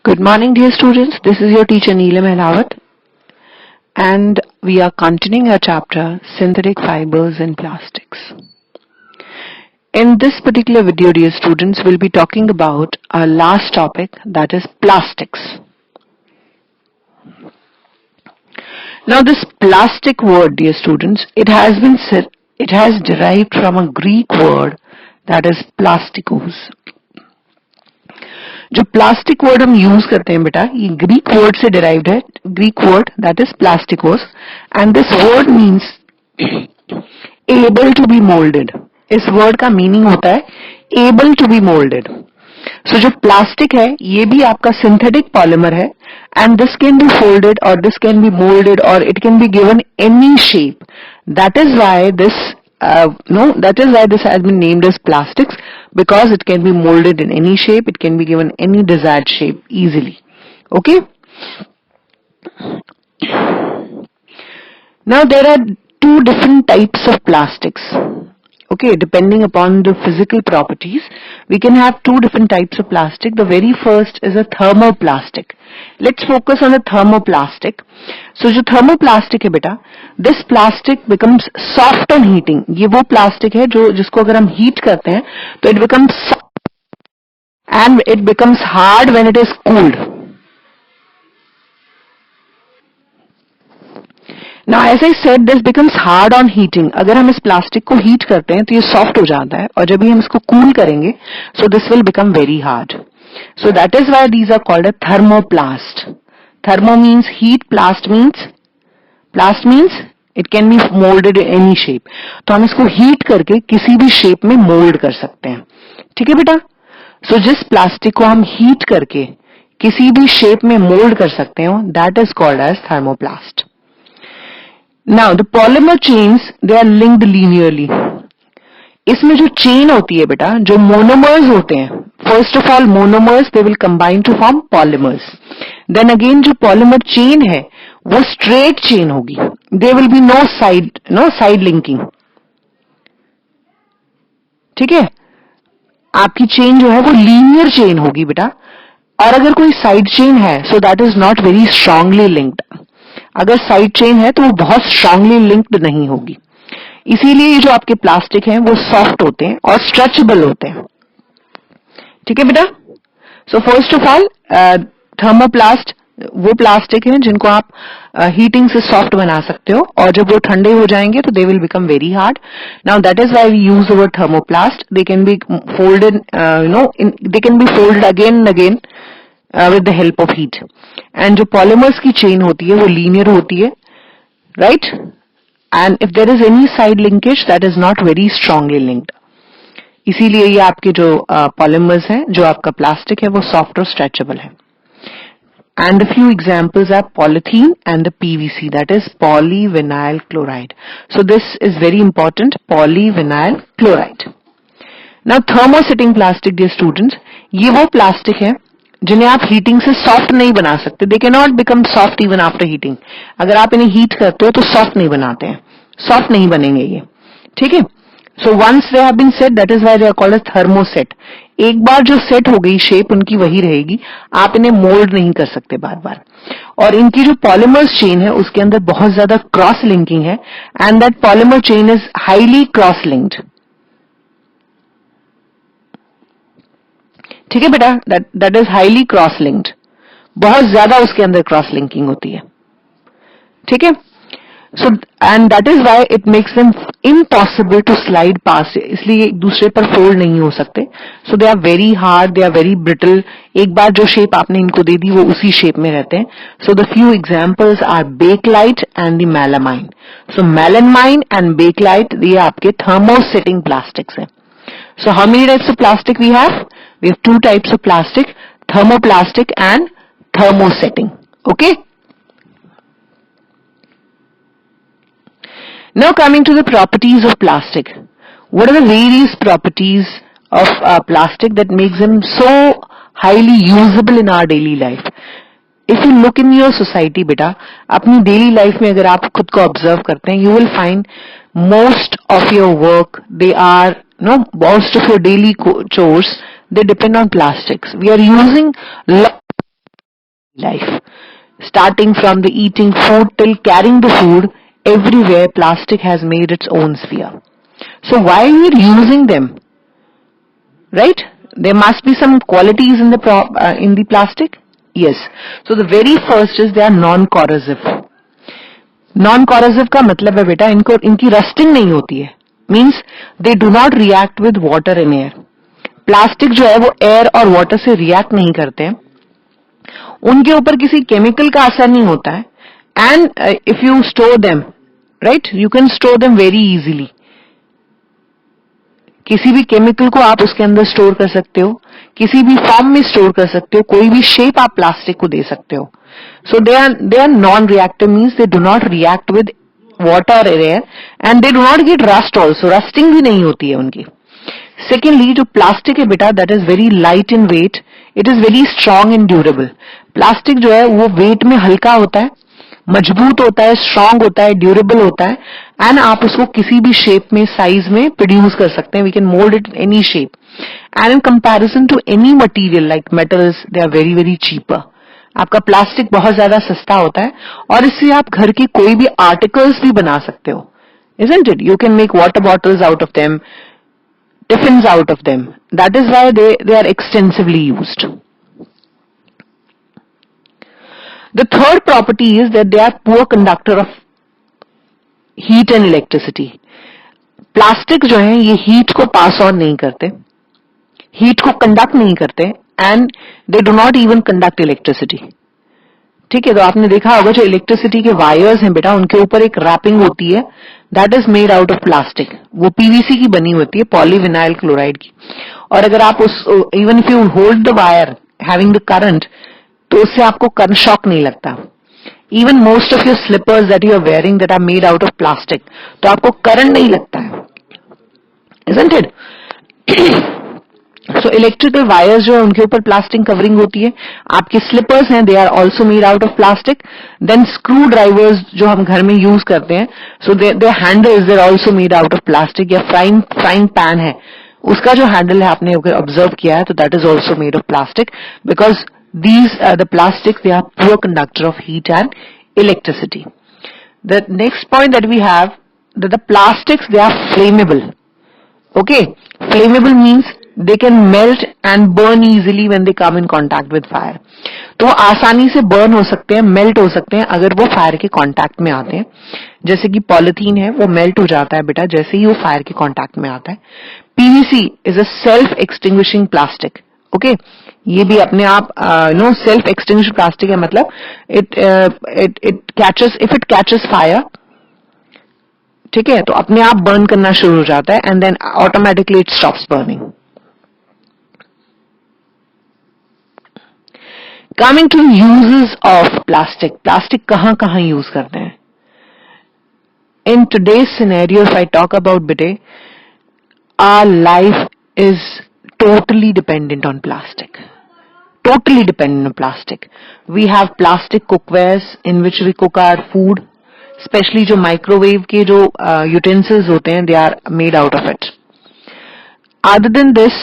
Good morning, dear students. This is your teacher Neelam Helawat, and we are continuing our chapter Synthetic Fibers and Plastics. In this particular video, dear students, we'll be talking about our last topic, that is plastics. Now, this plastic word, dear students, it has derived from a Greek word that is plastikos. जो plastic word हम use करते हैं बेटा, ये Greek word से derived है, Greek word that is plastikos, and this word means able to be moulded. इस word का मीनिंग होता है able to be moulded. So जो प्लास्टिक है ये भी आपका सिंथेटिक पॉलीमर है, and this can be folded और दिस कैन बी मोल्डेड और it can be given any shape. That is why this has been named as plastics, because it can be molded in any shape, it can be given any desired shape easily. Okay, now there are two different types of plastics. Okay, depending upon the physical properties, we can have two different types of plastic. The very first is a thermoplastic. Let's focus on the thermoplastic. So जो thermoplastic है बेटा, this plastic becomes soft on heating. ये वो plastic है जिसको अगर हम heat करते हैं तो it becomes soft and it becomes hard when it is cooled. Now as I said, this becomes hard on heating. अगर हम इस प्लास्टिक को हीट करते हैं तो ये सॉफ्ट हो जाता है, और जब भी हम इसको कूल करेंगे so this will become very hard. So that is why these are called a thermoplast. Thermo means heat, plast means it can be molded in any shape. तो हम इसको हीट करके किसी भी शेप में मोल्ड कर सकते हैं. ठीक है बेटा. So जिस प्लास्टिक को हम हीट करके किसी भी शेप में मोल्ड कर सकते हो, that is called as thermoplast. Now the polymer chains, they are linked linearly. इसमें जो चेन होती है बेटा, जो मोनोमर्स होते हैं, first of all monomers they will combine to form polymers. Then again जो पॉलीमर चेन है वो स्ट्रेट चेन होगी. There will be no side linking. ठीक है, आपकी चेन जो है वो लीनियर चेन होगी बेटा. और अगर कोई साइड चेन है so that is not very strongly linked. अगर साइड चेन है तो वो बहुत स्ट्रांगली लिंक्ड नहीं होगी. इसीलिए ये जो आपके प्लास्टिक हैं वो सॉफ्ट होते हैं और स्ट्रेचेबल होते हैं. ठीक है बेटा. So first of all thermoplast वो प्लास्टिक हैं जिनको आप हीटिंग से सॉफ्ट बना सकते हो, और जब वो ठंडे हो जाएंगे तो they will become very hard. Now that is why we use the word thermoplast. They can be folded they can be folded again and again with the help of heat. And जो polymers की chain होती है वो linear होती है, right? And if there is any side linkage, that is not very strongly linked. इसीलिए ये आपके जो polymers हैं, जो आपका plastic है, वो soft और stretchable है. And the few examples are polythene and the PVC, that is polyvinyl chloride. So this is very important, polyvinyl chloride. Now thermosetting plastic, dear students, ये वो plastic है जिन्हें आप हीटिंग से सॉफ्ट नहीं बना सकते. They can not become soft even after heating. अगर आप इन्हें हीट करते हो तो सॉफ्ट नहीं बनाते हैं, सॉफ्ट नहीं बनेंगे ये. ठीक है. So once they have been set, that is why they are called as thermoset. एक बार जो सेट हो गई शेप उनकी वही रहेगी, आप इन्हें मोल्ड नहीं कर सकते बार बार. और इनकी जो पॉलीमर्स चेन है उसके अंदर बहुत ज्यादा क्रॉस लिंकिंग है, and that polymer chain is highly cross linked. ठीक है बेटा. That is highly cross linked. बहुत ज्यादा उसके अंदर क्रॉस लिंकिंग होती है. ठीक है. So and that is why it makes them impossible to slide pass. इसलिए एक दूसरे पर फोल्ड नहीं हो सकते. So they are very hard, they are very brittle. एक बार जो शेप आपने इनको दे दी वो उसी शेप में रहते हैं. So the few examples are Bakelite and the melamine. So melamine and Bakelite ये आपके थर्मोसेटिंग प्लास्टिक्स हैं. So how many types of plastic we have? We have two types of plastic, thermoplastic and thermosetting. Okay? Now coming to the properties of plastic. What are the various properties of plastic that makes them so highly usable in our daily life? If you look in your society beta, अपनी daily life में अगर आप खुद को observe करते हैं, you will find most of your work, they are most of your daily chores, they depend on plastics. We are using life. Starting from the eating food till carrying the food, everywhere plastic has made its own sphere. So why are we using them? Right? There must be some qualities in the plastic. Yes. So the very first is they are non-corrosive. Non-corrosive का मतलब है बेटा इनकी rusting नहीं होती है. Means they do not react with water and air. Plastic जो है वो एयर और वाटर से रिएक्ट नहीं करते हैं, उनके ऊपर किसी केमिकल का असर नहीं होता है. And if you store them, right, you can store them very easily. किसी भी केमिकल को आप उसके अंदर स्टोर कर सकते हो, किसी भी फॉर्म में स्टोर कर सकते हो, कोई भी शेप आप प्लास्टिक को दे सकते हो. So they are non reactive, means they do not react with water air and they do not get rust also. Rusting भी नहीं होती है उनकी. सेकेंडली, जो प्लास्टिक है बेटा, that is very light in weight, it is very strong and durable. Plastic जो है वो वेट में हल्का होता है, मजबूत होता है, स्ट्रांग होता है, ड्यूरेबल होता है, एंड आप उसको किसी भी शेप में, साइज में प्रोड्यूस कर सकते हैं. We can mould it in any shape and in comparison to any material like metals, they are very very cheaper. आपका प्लास्टिक बहुत ज्यादा सस्ता होता है और इससे आप घर की कोई भी आर्टिकल्स भी बना सकते हो. Isn't it? You can make water bottles out of them, tiffins out of them. That is why they are extensively used. The third property is that they are poor conductor of heat and electricity. Plastic जो है ये heat को pass on नहीं करते, heat को conduct नहीं करते, and they do not even conduct electricity. ठीक है, तो आपने देखा होगा जो इलेक्ट्रिसिटी के वायर्स हैं बेटा, उनके ऊपर एक रैपिंग होती है, that is made out of plastic. वो पीवीसी की बनी होती है, पॉलीविनाइल क्लोराइड की. और अगर आप उस even if you hold the wire having the current, तो उससे आपको करंट शॉक नहीं लगता. Even most of your slippers that you are wearing that are made out of plastic, तो आपको करंट नहीं लगता है. Isn't it? So electrical wires जो है उनके ऊपर प्लास्टिक कवरिंग होती है. आपके स्लीपर्स हैं, they are also made out of plastic. Then screwdrivers जो हम घर में यूज करते हैं, so they handles they are also made out of plastic. या फ्राइंग पैन है, उसका जो हैंडल है आपने ऑब्जर्व किया है, तो that is also made of plastic, because these the plastics, they are poor conductor of heat and electricity. The next point that we have, that the plastics, they are flammable. Okay, flammable means they can melt and burn easily when they come in contact with fire. तो आसानी से burn हो सकते हैं, melt हो सकते हैं अगर वो फायर के कांटेक्ट में आते हैं. जैसे कि पॉलिथीन है, वो मेल्ट हो जाता है बेटा जैसे ही वो फायर के कांटेक्ट में आता है. PVC is a self extinguishing plastic. Okay, ये भी अपने आप सेल्फ एक्सटिंग्विशिंग प्लास्टिक है, मतलब it catches, if it catches fire, ठीक है, तो अपने आप बर्न करना शुरू हो जाता है, and then automatically it stops burning. Coming to uses of plastic. Plastic कहां कहां यूज करते हैं? In today's scenario, if I talk about बेटे, our life is totally dependent on plastic. Totally dependent on plastic. We have plastic cookwares in which we cook our food. Especially जो microwave के जो utensils होते हैं, they are made out of it. Other than this,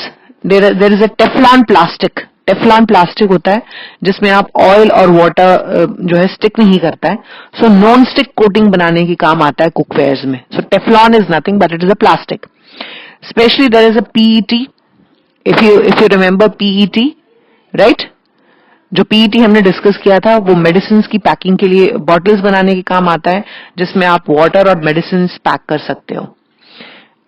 there is a Teflon plastic. Teflon plastic होता है जिसमें आप oil और वाटर जो है स्टिक नहीं करता है. So नॉन स्टिक कोटिंग बनाने की काम आता है cookwares में. So Teflon is nothing but it is a plastic. Especially there is a PET. If you remember PET, right? जो PET हमने डिस्कस किया था, वो मेडिसिन की पैकिंग के लिए बॉटल्स बनाने के काम आता है, जिसमें आप वाटर और मेडिसिन पैक कर सकते हो.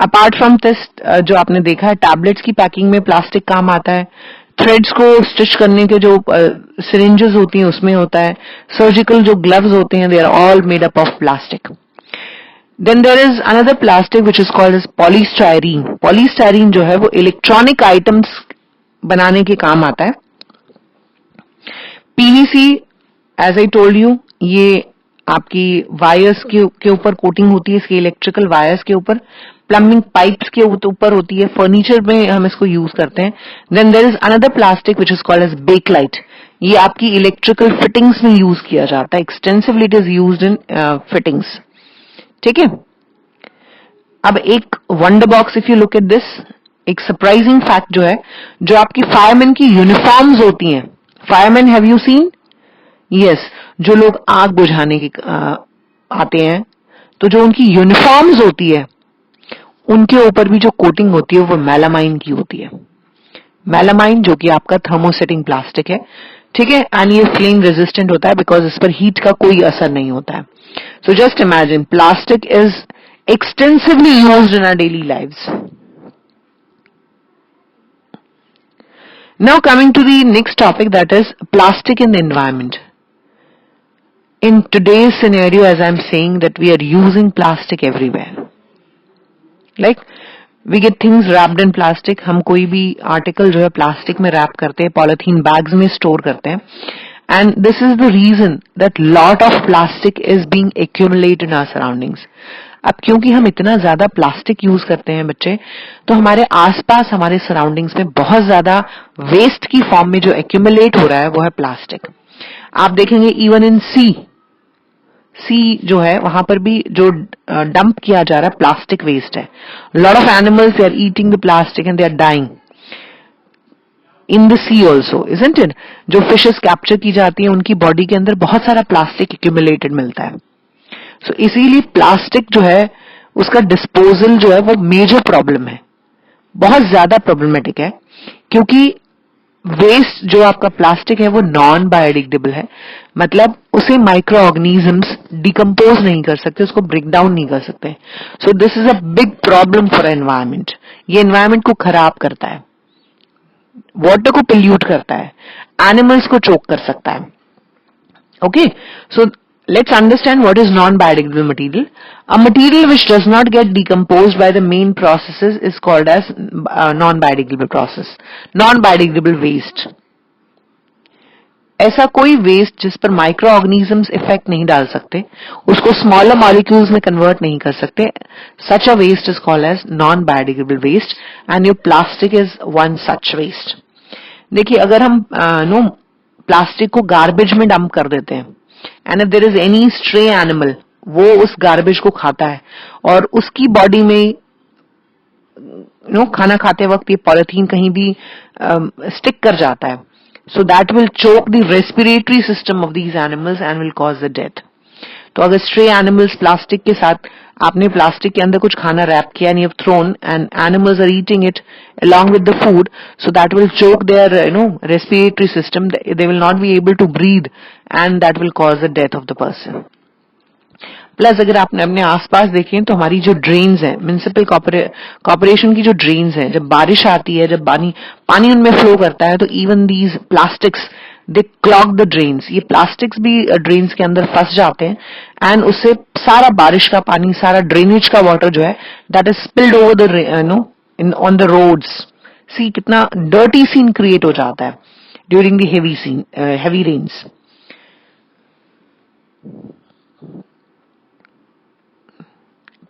अपार्ट फ्रॉम दिस, जो आपने देखा है टैबलेट्स की पैकिंग में प्लास्टिक काम आता है. थ्रेड्स को स्टिच करने के जो सिरिंजेस होती हैं उसमें होता है. सर्जिकल जो ग्लव्स होते हैं, they are all made up of plastic. Then there is another plastic which is called as polystyrene. Polystyrene जो है वो इलेक्ट्रॉनिक आइटम्स बनाने के काम आता है. PVC, as I told you, ये आपकी वायर्स के ऊपर कोटिंग होती है, इसके इलेक्ट्रिकल वायर्स के ऊपर, प्लम्बिंग पाइप्स के ऊपर होती है, फर्नीचर में हम इसको यूज करते हैं. Then there is another plastic which is called as bakelite. ये आपकी इलेक्ट्रिकल फिटिंग्स में यूज किया जाता है. Extensively it is used in fittings. ठीक है. अब एक wonder box, if you look at this, एक सरप्राइजिंग फैक्ट जो है, जो आपकी फायरमैन की यूनिफॉर्म्स होती हैं. Fireman, have you seen yes, जो लोग आग बुझाने के आते हैं, तो जो उनकी यूनिफॉर्म्स होती है उनके ऊपर भी जो कोटिंग होती है वो मेलामाइन की होती है। मेलामाइन जो कि आपका थर्मोसेटिंग प्लास्टिक है, ठीक है, एंड ये फ्लेम रेजिस्टेंट होता है बिकॉज इस पर हीट का कोई असर नहीं होता है। So just imagine, plastic is extensively used in our daily lives. Now coming to the next topic, that is plastic in the environment. In today's scenario, as I'm saying, that we are using plastic everywhere. Like we get things wrapped in plastic. हम कोई भी article जो है plastic में rap करते हैं, polythene bags में store करते हैं, and this is the reason that lot of plastic is being accumulated in our surroundings. अब क्योंकि हम इतना ज्यादा प्लास्टिक यूज करते हैं बच्चे, तो हमारे आसपास हमारे सराउंडिंग्स में बहुत ज्यादा वेस्ट की फॉर्म में जो एक्यूमुलेट हो रहा है वो है प्लास्टिक। आप देखेंगे इवन इन सी जो है वहां पर भी जो डंप किया जा रहा है प्लास्टिक वेस्ट है। Lot of animals they are eating the plastic and they are dying in the sea also, isn't it? जो फिशेस कैप्चर की जाती है उनकी बॉडी के अंदर बहुत सारा प्लास्टिक एक्यूमुलेटेड मिलता है। सो इसीलिए प्लास्टिक जो है उसका डिस्पोजल जो है वो मेजर प्रॉब्लम है, बहुत ज्यादा प्रॉब्लमेटिक है, क्योंकि वेस्ट जो आपका प्लास्टिक है वो नॉन बायोडिग्रेडेबल है, मतलब उसे माइक्रो ऑर्गेनिजम्स डिकम्पोज नहीं कर सकते, उसको ब्रेक डाउन नहीं कर सकते। So this is a big problem for environment. ये एनवायरमेंट को खराब करता है, वाटर को पोल्यूट करता है, एनिमल्स को चोक कर सकता है। Okay, so let's understand what is non-biodegradable material. A material which does not get decomposed by the main processes is called as non-biodegradable process, non-biodegradable waste. ऐसा कोई वेस्ट जिस पर माइक्रो ऑर्गेनिजम्स इफेक्ट नहीं डाल सकते, उसको स्मॉलर मॉलिक्यूल्स में convert नहीं कर सकते, such a waste is called as non-biodegradable waste, and your plastic is one such waste. देखिए, अगर हम प्लास्टिक को गार्बेज में डंप कर देते हैं, and if there is any stray animal, वो उस गार्बेज को खाता है और उसकी बॉडी में खाना खाते वक्त ये पॉलिथीन कहीं भी स्टिक कर जाता है, so that will choke the respiratory system of these animals and will cause the death. तो अगर स्ट्रे एनिमल्स प्लास्टिक के साथ, आपने प्लास्टिक के अंदर कुछ खाना रैप किया and you have thrown and animals are eating it along with the food, so that will choke their respiratory system, they will not be able to breathe and that will cause the death of the person. Plus अगर आपने अपने आसपास देखें तो हमारी जो drains हैं, municipal corporation की जो ड्रेन्स हैं, जब बारिश आती है, जब पानी उनमें फ्लो करता है, तो even these plastics they clog the drains. ये प्लास्टिक्स भी ड्रेन्स के अंदर फंस जाते हैं एंड उससे सारा बारिश का पानी, सारा ड्रेनेज का वाटर जो है that is spilled over the on the roads. See कितना डर्टी सीन क्रिएट हो जाता है during the heavy rains.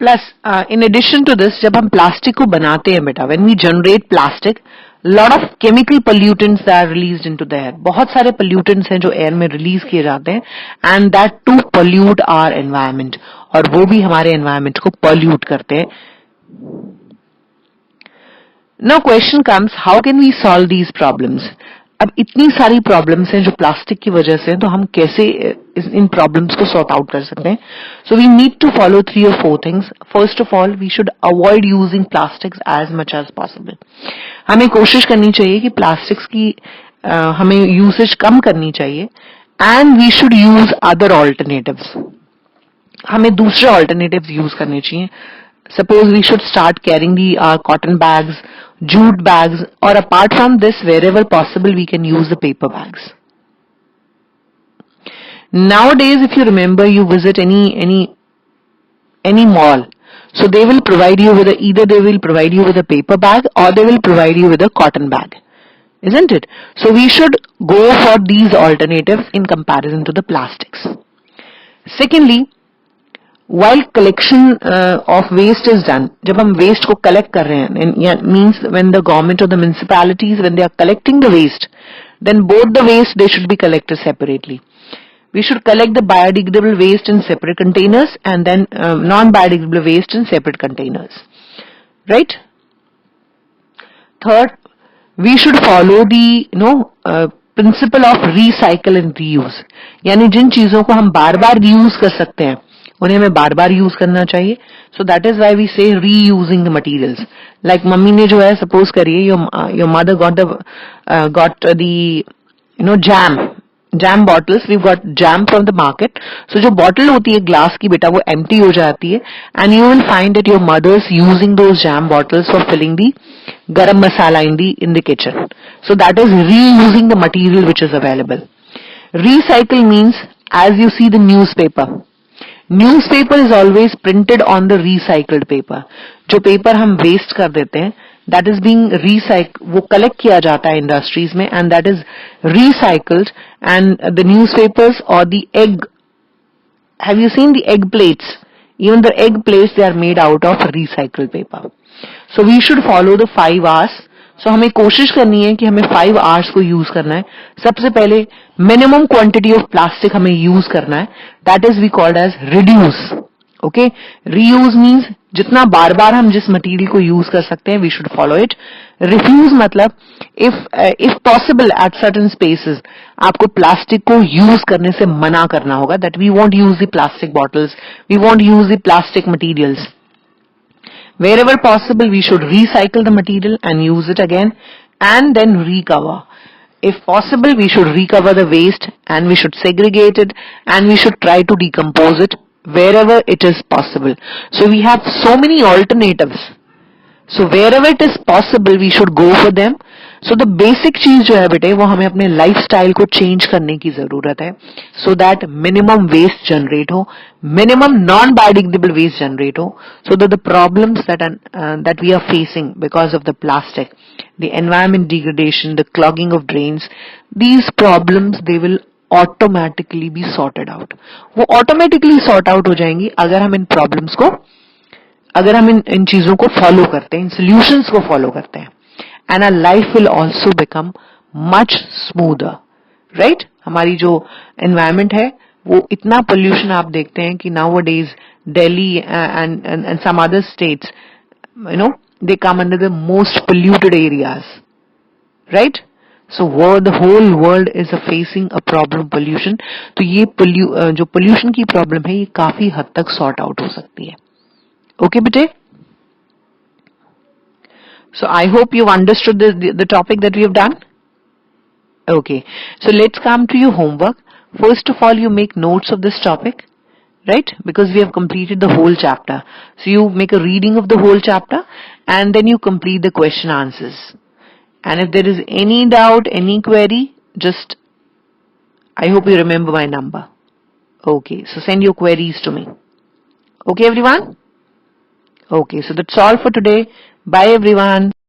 Plus in addition to this, जब हम प्लास्टिक को बनाते हैं बेटा, when we generate plastic, lot of chemical pollutants are released into the air. बहुत सारे पोल्यूटेंट्स हैं जो एयर में रिलीज किए जाते हैं and that too pollute our environment, और वो भी हमारे एनवायरमेंट को पोल्यूट करते हैं। Now question comes, how can we solve these problems? अब इतनी सारी प्रॉब्लम्स हैं जो प्लास्टिक की वजह से, तो हम कैसे इन प्रॉब्लम्स को सॉर्ट आउट कर सकते हैं? So we need to follow 3 or 4 things. First of all, we should avoid using plastics as much as possible. हमें कोशिश करनी चाहिए कि प्लास्टिक्स की हमें यूसेज कम करनी चाहिए, and we should use other alternatives. हमें दूसरे ऑल्टरनेटिव्स यूज करने चाहिए। Suppose we should start carrying the cotton bags, jute bags, or apart from this, wherever possible, we can use the paper bags. Nowadays, if you remember, you visit any mall, so they will provide you with either they will provide you with a paper bag or they will provide you with a cotton bag, isn't it? So we should go for these alternatives in comparison to the plastics. Secondly, while collection of waste is done, जब हम waste को collect कर रहे हैं, means when the government or the municipalities, when they are collecting the waste, then both the waste they should be collected separately. We should collect the biodegradable waste in separate containers and then non-biodegradable waste in separate containers, right? Third, we should follow the principle of recycle and reuse, यानी जिन चीजों को हम बार बार reuse कर सकते हैं उन्हें हमें बार बार use करना चाहिए. So that is why we say reusing the materials. Like mummy ने जो है, सपोज करिए your mother got the jam bottles, we got jam from the market. So जो बॉटल होती है ग्लास की बेटा वो एम्प्टी हो जाती है, and you will find that your mother's using those jam bottles for filling the garam masala in the kitchen. So that is reusing the material which is available. Recycle means, as you see the newspaper is always printed on the recycled paper. जो paper हम waste कर देते हैं, that is being recycled, वो collect किया जाता है industries में, and that is recycled. And the newspapers or the egg, have you seen the egg plates? Even the egg plates, they are made out of recycled paper. So we should follow the 5 R's. So हमें कोशिश करनी है कि हमें 5 R's को use करना है. सबसे पहले मिनिमम क्वांटिटी ऑफ प्लास्टिक हमें यूज करना है. That is we called as reduce. Okay, reuse means जितना बार बार हम जिस मटेरियल को यूज कर सकते हैं we should follow it. Refuse मतलब if possible at certain spaces आपको प्लास्टिक को यूज करने से मना करना होगा. That we won't use the plastic bottles, we won't use the plastic materials. Wherever possible, we should recycle the material and use it again and then recover. If possible, we should recover the waste and we should segregate it and we should try to decompose it wherever it is possible. So we have so many alternatives. So wherever it is possible, we should go for them. So the basic चीज जो है बेटे वो हमें अपने lifestyle को change करने की जरूरत है, so that minimum waste generate हो, minimum non-biodegradable waste generate हो, so that the problems that we are facing because of the plastic, the environment degradation, the clogging of drains, these problems they will automatically be sorted out. वो automatically sort out हो जाएंगी अगर हम इन problems को, अगर हम इन चीजों को फॉलो करते हैं, इन सॉल्यूशंस को फॉलो करते हैं. And our life will also become much smoother, right. हमारी जो एनवायरनमेंट है वो इतना पोल्यूशन आप देखते हैं कि nowadays Delhi and some other states, they come under the most polluted areas, right. So the whole world is facing a problem pollution. तो ये जो पोल्यूशन की प्रॉब्लम है ये काफी हद तक सॉर्ट आउट हो सकती है. Okay, bete? So I hope you've understood the topic that we have done. Okay, so let's come to your homework. First of all, you make notes of this topic, right? Because we have completed the whole chapter. So you make a reading of the whole chapter and then you complete the question answers. And if there is any doubt, any query, just, I hope you remember my number. Okay, so send your queries to me. Okay, everyone? Okay, so that's all for today. Bye everyone.